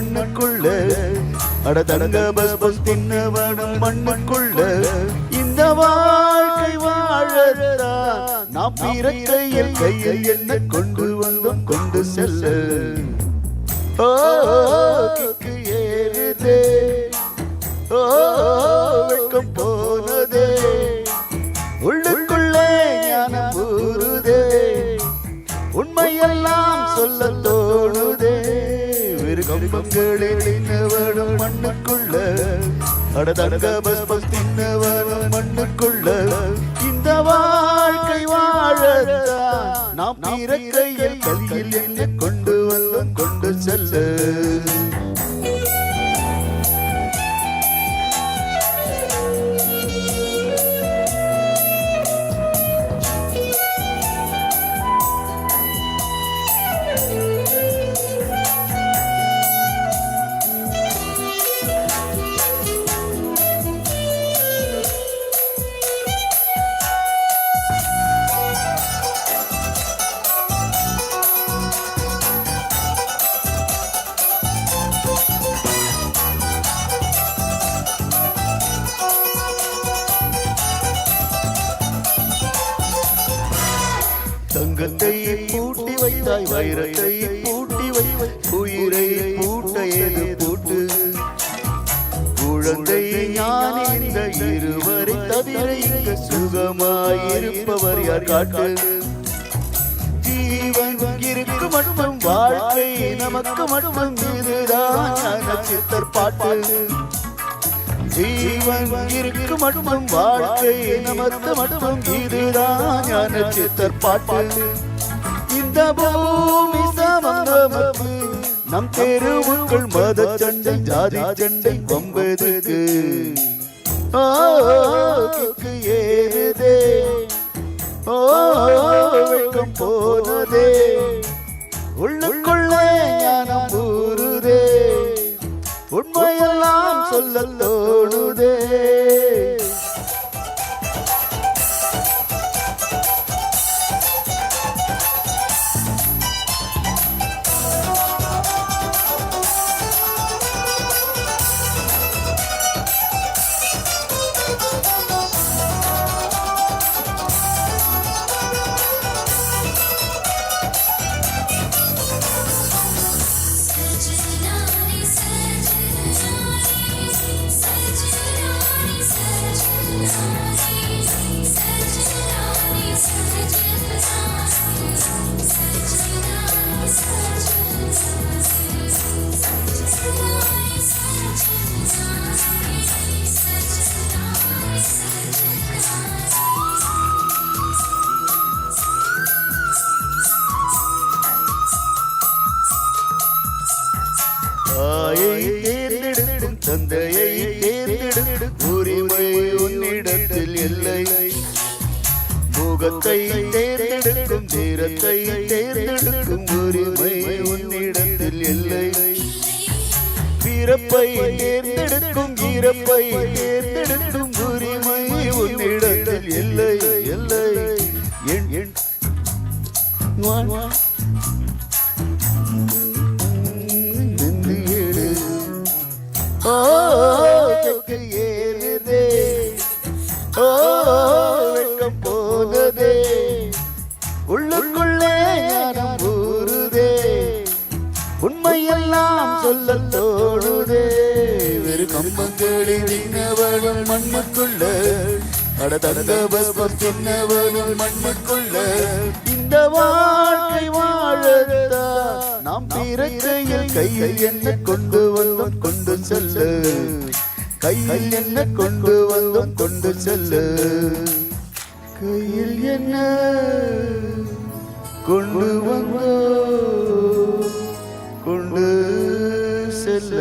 மண்ணுக்குள்ள அடதங்க bus bus தின்னவனும் மண்ணுக்குள்ள இந்த வாழ்க்கை வாழத்தான் நாம் பிறக்கையில் கையில் என்ன கொண்டு வந்தோம் கொண்டு செல்ல கிக்கு ஏறுதே வெட்கம் போனதே உள்ளுக்குள்ளே ஞானம் ஊறுதே உண்மையெல்லாம் சொல்ல தோணுதே வெறு கம்பங்களில் தின்னவனும் மண்ணுக்குள்ள அடதங்க பஸ் பஸ் தின்னவனும் மண்ணுக்குள்ள இந்த வாழ்க்கை வாழத்தான் நாம் இறக்கையில் கையில் என்ன கொண்டு வந்தோம் கொண்டு செல்ல தங்கத்தை பூட்டி வைத்தாய் வைரத்தை பூட்டி வைத்தாய் உயிரை பூட்ட ஏது பூட்டு குழந்தை ஞான இந்த இருவரை தவிர இங்கு சுகமாயிருப்பவர் யார் காட்டு ஜீவன் இருக்கு மட்டும் வாழ்க்கை நமக்கு மட்டும் இதுதான் சித்தர் பாட்டு ஜீவன் இருக்கு மட்டும் வாழ்க்கை நமக்கு மட்டும் இதுதான் ஞான சித்தர் பாட்டு இந்த பூமி சமந்தமக்கு நம் தெருவுக்குள் மத சண்டை ஜாதி சண்டை வம்பதுக்கு கிக்கு ஏறுதே வெட்கம் போனதே உள்ளுக்குள்ளே ஞானம் ஊறுதே உண்மையெல்லாம் சொல்ல தோணுதே தாயை தேர்ந்தெடுக்கும் தந்தையை தேர்ந்தெடுக்கும் உரிமை உன்னிடத்தில் இல்லை முகத்தை தேர்ந்தெடுக்கும் தீரத்தை தேர்ந்தெடுக்கும் உரிமை உன்னிடத்தில் இல்லை பிறப்பை தேர்ந்தெடுக்கும் இறப்பை தேர்ந்தெடுக்கும் உரிமை உன்னிடத்தில் இல்லை இல்லை என் ஏறுதே வெட்கம் போனதே உள்ளுக்குள்ளே ஞானம் ஊறுதே உண்மையெல்லாம் சொல்ல தோணுதே வெறு கம்பங்களில் தின்னவனும் மண்ணுக்குள்ள அடதங்க பஸ் பஸ் தின்னவனும் மண்ணுக்குள்ள இந்த வாழ்க்கை வாழத்தான் நாம் பிறக்கையில் கையில் என்ன கொண்டு வந்தோம் கொண்டு செல்ல கையில் என்ன கொண்டு வந்தோம் கொண்டு செல்ல கையில் என்ன கொண்டு வந்தோம் கொண்டு செல்ல